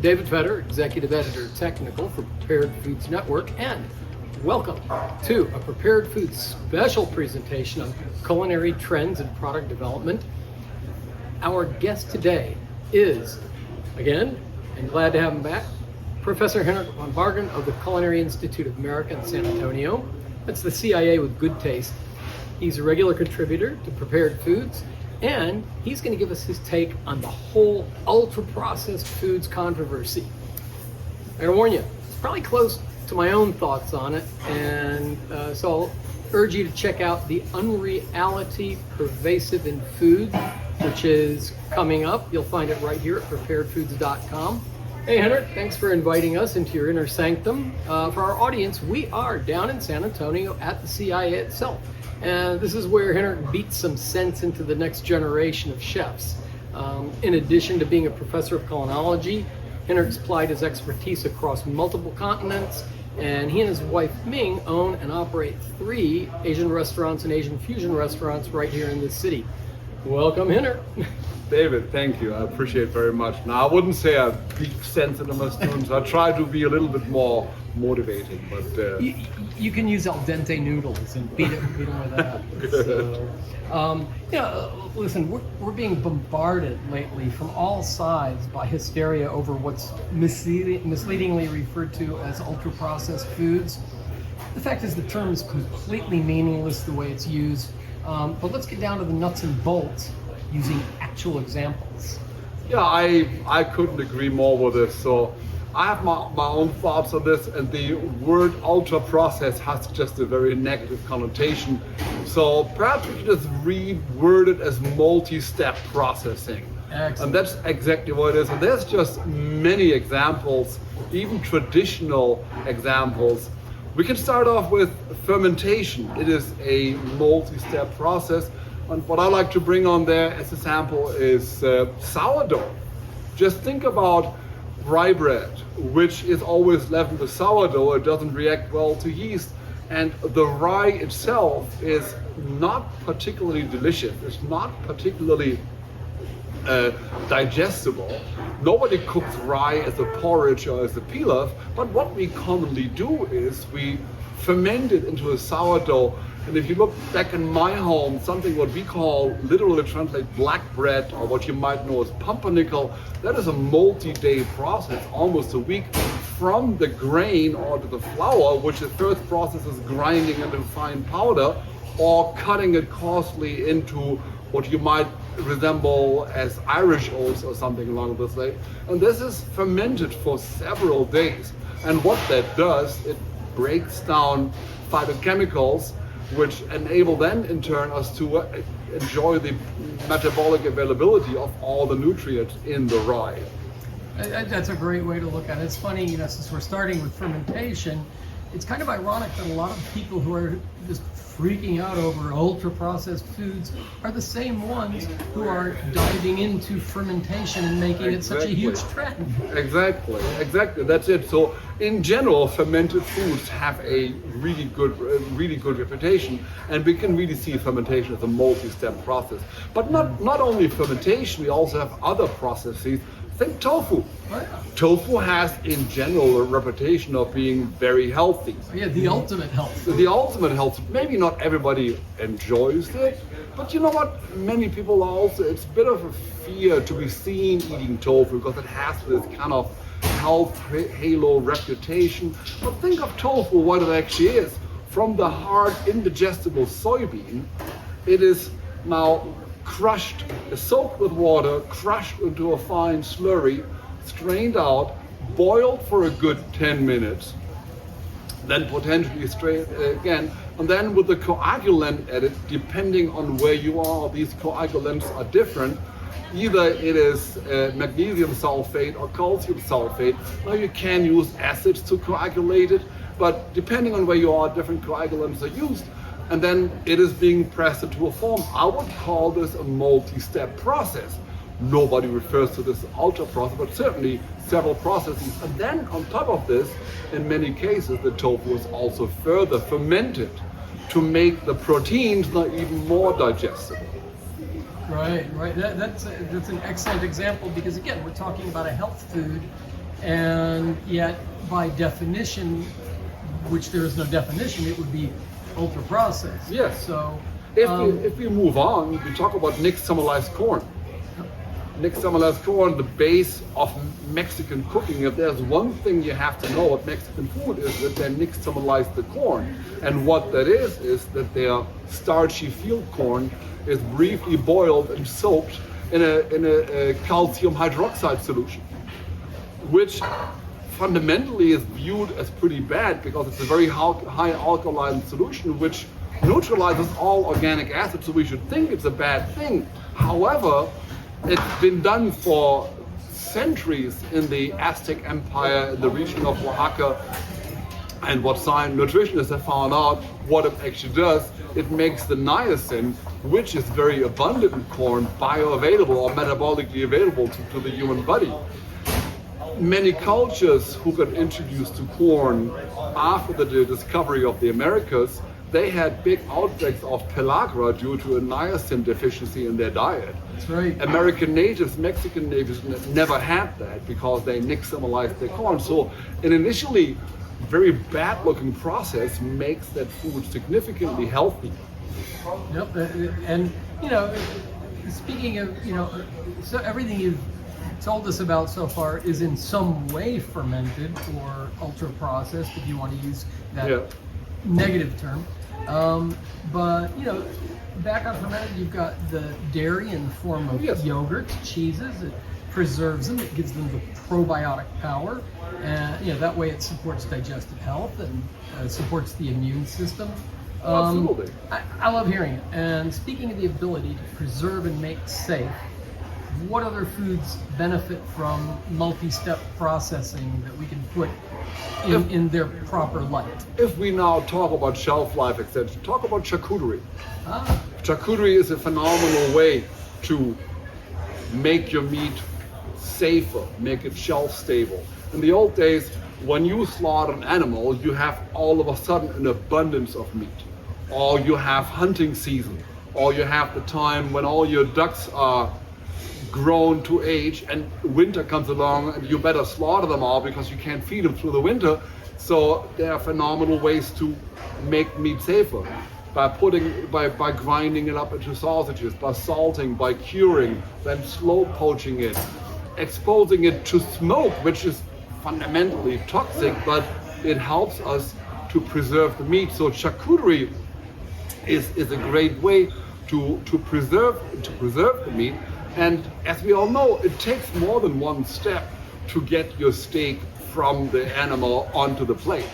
David Fetter, Executive Editor Technical for Prepared Foods Network, and welcome to a Prepared Foods special presentation on culinary trends and product development. Our guest today is, again, and glad to have him back, Professor Hinnerk Von Bargen of the Culinary Institute of America in San Antonio. That's the CIA with good taste. He's a regular contributor to Prepared Foods, and he's going to give us his take on the whole ultra-processed foods controversy. I gotta warn you, it's probably close to my own thoughts on it, and so I'll urge you to check out The Unreality Pervasive in Food, which is coming up. You'll find it right here at preparedfoods.com. Hey Hinnerk, thanks for inviting us into your inner sanctum. For our audience, we are down in San Antonio at the CIA itself. And this is where Hinnerk beats some sense into the next generation of chefs. In addition to being a professor of culinology, Hinnerk's applied his expertise across multiple continents, and he and his wife Ming own and operate 3 Asian restaurants and Asian fusion restaurants right here in this city. Welcome, Hinnerk. David, thank you. I appreciate it very much. Now, I wouldn't say I beat sense into my students. I try to be a little bit more motivating, but you can use al dente noodles and beat them with that. So, listen, we're being bombarded lately from all sides by hysteria over what's misleadingly referred to as ultra-processed foods. The fact is, the term is completely meaningless the way it's used. But let's get down to the nuts and bolts using actual examples. yeah, I couldn't agree more with this. So I have my own thoughts on this, and the word ultra process has just a very negative connotation. So perhaps we should just reword it as multi-step processing. Excellent. And that's exactly what it is. And there's just many examples, even traditional examples. We can start off with fermentation. It is a multi-step process. And what I like to bring on there as a sample is sourdough. Just think about rye bread, which is always leavened with sourdough. It doesn't react well to yeast. And the rye itself is not particularly delicious. It's not particularly digestible. Nobody cooks rye as a porridge or as a pilaf, but what we commonly do is we ferment it into a sourdough. And if you look back in my home, something what we call, literally translate black bread, or what you might know as pumpernickel, that is a multi-day process, almost a week, from the grain or to the flour, which the first process is grinding into fine powder, or cutting it coarsely into what you might resemble as Irish oats or something along this line. And this is fermented for several days. And what that does, it breaks down phytochemicals, which enable then in turn us to enjoy the metabolic availability of all the nutrients in the rye. That's a great way to look at it. It's funny, since we're starting with fermentation, it's kind of ironic that a lot of people who are just freaking out over ultra-processed foods are the same ones who are diving into fermentation and making it such a huge trend. Exactly, that's it. So in general, fermented foods have a really good reputation, and we can really see fermentation as a multi-step process. But not only fermentation, we also have other processes. Think tofu. Right. Tofu has, in general, a reputation of being very healthy. Yeah, the ultimate health. The ultimate health. Maybe not everybody enjoys it, but you know what? Many people are also, it's a bit of a fear to be seen eating tofu because it has this kind of health halo reputation. But think of tofu, what it actually is. From the hard, indigestible soybean, it is now crushed, soaked with water, crushed into a fine slurry, strained out, boiled for a good 10 minutes, then potentially strained again, and then with the coagulant added, depending on where you are, these coagulants are different. Either it is magnesium sulfate or calcium sulfate. Now you can use acids to coagulate it, but depending on where you are, different coagulants are used. And then it is being pressed into a form. I would call this a multi-step process. Nobody refers to this as ultra process, but certainly several processes. And then on top of this, in many cases, the tofu is also further fermented to make the proteins not even more digestible. Right. That's an excellent example because again, we're talking about a health food and yet by definition, which there is no definition, it would be ultra processed. Yes. So If we move on, we talk about nixtamalized corn. Nixtamalized corn, the base of Mexican cooking. If there's one thing you have to know about Mexican food is that they nixtamalize the corn. And what that is that their starchy field corn is briefly boiled and soaked in a calcium hydroxide solution, which fundamentally is viewed as pretty bad because it's a very high alkaline solution which neutralizes all organic acids, so we should think it's a bad thing. However, it's been done for centuries in the Aztec Empire, in the region of Oaxaca, and what nutritionists have found out, what it actually does, it makes the niacin, which is very abundant in corn, bioavailable or metabolically available to the human body. Many cultures who got introduced to corn after the discovery of the Americas, they had big outbreaks of pellagra due to a niacin deficiency in their diet. that's right. American natives, Mexican natives never had that because they nixtamalized their corn. So an initially very bad looking process makes that food significantly healthy. Yep, and speaking of, so everything you've told us about so far is in some way fermented or ultra processed, if you want to use that negative term. But back on fermented, you've got the dairy in the form of yogurts, cheeses. It preserves them. It gives them the probiotic power, and that way it supports digestive health and supports the immune system. Absolutely. I love hearing it. And speaking of the ability to preserve and make safe, what other foods benefit from multi-step processing that we can put in their proper light? If we now talk about shelf life extension, talk about charcuterie. Ah, Charcuterie is a phenomenal way to make your meat safer, make it shelf stable. In the old days, when you slaughter an animal, you have all of a sudden an abundance of meat. Or you have hunting season, or you have the time when all your ducks are grown to age and winter comes along and you better slaughter them all because you can't feed them through the winter. So there are phenomenal ways to make meat safer by grinding it up into sausages, by salting, by curing, then slow poaching it, exposing it to smoke, which is fundamentally toxic, but it helps us to preserve the meat. So charcuterie is a great way to preserve the meat. And as we all know, it takes more than one step to get your steak from the animal onto the plate.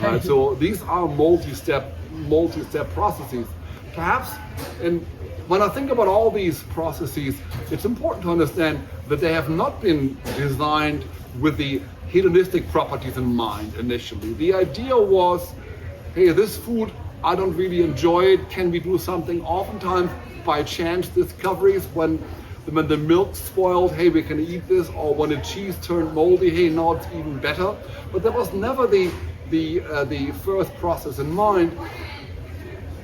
Right? So these are multi-step processes. Perhaps, and when I think about all these processes, it's important to understand that they have not been designed with the hedonistic properties in mind initially. The idea was, hey, this food, I don't really enjoy it. Can we do something? Oftentimes by chance discoveries, when the milk spoiled, hey, we can eat this, or when the cheese turned moldy, hey, now it's even better. But there was never the first process in mind.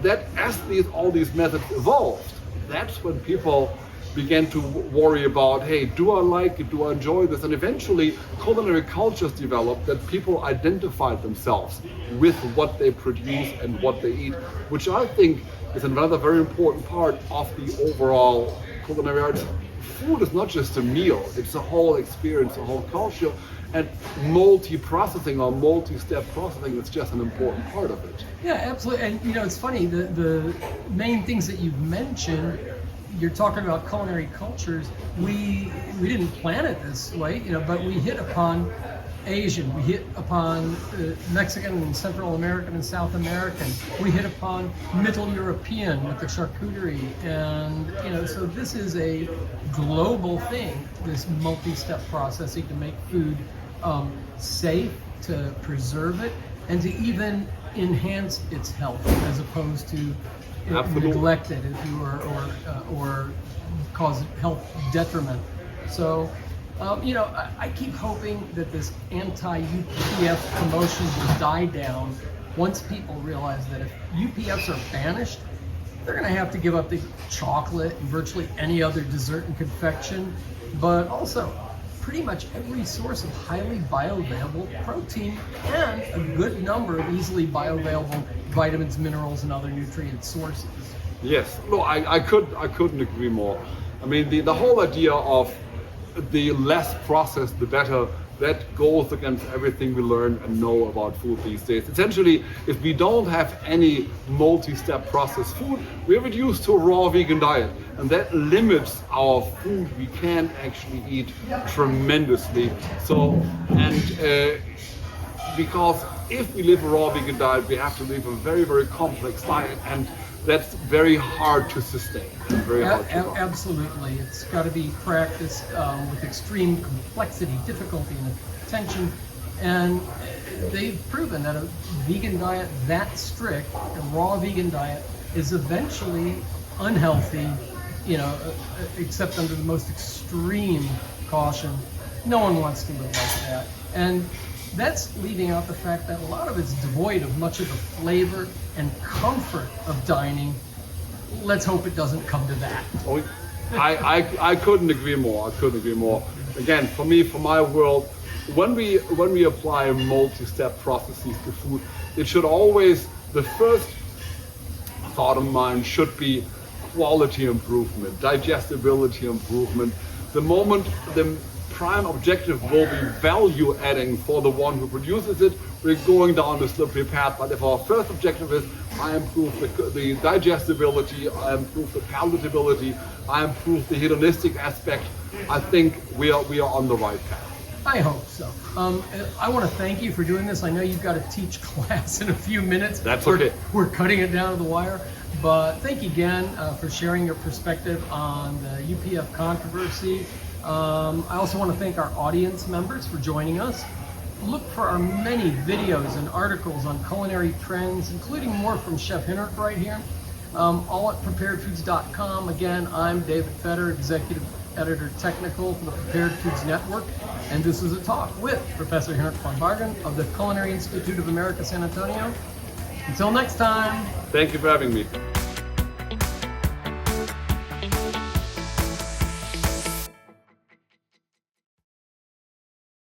That as all these methods evolved, that's when people began to worry about, hey, do I like it? Do I enjoy this? And eventually culinary cultures developed that people identified themselves with what they produce and what they eat, which I think is another very important part of the overall culinary arts. Food is not just a meal, it's a whole experience, a whole culture, and multi-processing or multi-step processing is just an important part of it. yeah, absolutely. And it's funny, the main things that you've mentioned, you're talking about culinary cultures. We didn't plan it this way, but we hit upon Asian, we hit upon Mexican and Central American and South American. We hit upon Middle European with the charcuterie, and so this is a global thing. This multi-step processing to make food safe, to preserve it, and to even enhance its health, as opposed to neglect it, if you were, or cause health detriment. So. I keep hoping that this anti-UPF promotion will die down once people realize that if UPFs are banished, they're going to have to give up the chocolate and virtually any other dessert and confection, but also pretty much every source of highly bioavailable protein and a good number of easily bioavailable vitamins, minerals, and other nutrient sources. Yes, no, I couldn't agree more. I mean, the whole idea of the less processed, the better, that goes against everything we learn and know about food these days. Essentially, if we don't have any multi-step processed food, we're reduced to a raw vegan diet. And that limits our food we can actually eat tremendously. So, and because if we live a raw vegan diet, we have to live a very, very complex diet, and that's very hard to sustain. Very hard to run. Absolutely. It's got to be practiced with extreme complexity, difficulty, and attention. And they've proven that a vegan diet that strict, a raw vegan diet, is eventually unhealthy, except under the most extreme caution. No one wants to live like that. And that's leaving out the fact that a lot of it's devoid of much of the flavor and comfort of dining. Let's hope it doesn't come to that. Oh, I couldn't agree more. I couldn't agree more. Again, for me, for my world, when we apply multi-step processes to food, it should always, the first thought of mine should be quality improvement, digestibility improvement. The moment the prime objective will be value adding for the one who produces it, we're going down the slippery path. But if our first objective is I improve the digestibility, I improve the palatability, I improve the hedonistic aspect, I think we are on the right path. I hope so. I want to thank you for doing this. I know you've got to teach class in a few minutes. That's okay. We're cutting it down to the wire. But thank you again for sharing your perspective on the UPF controversy. I also want to thank our audience members for joining us. Look for our many videos and articles on culinary trends, including more from Chef Hinnerk right here, all at preparedfoods.com. Again, I'm David Fetter, Executive Editor Technical for the Prepared Foods Network, and this was a talk with Professor Hinnerk Von Bargen of the Culinary Institute of America, San Antonio. Until next time. Thank you for having me.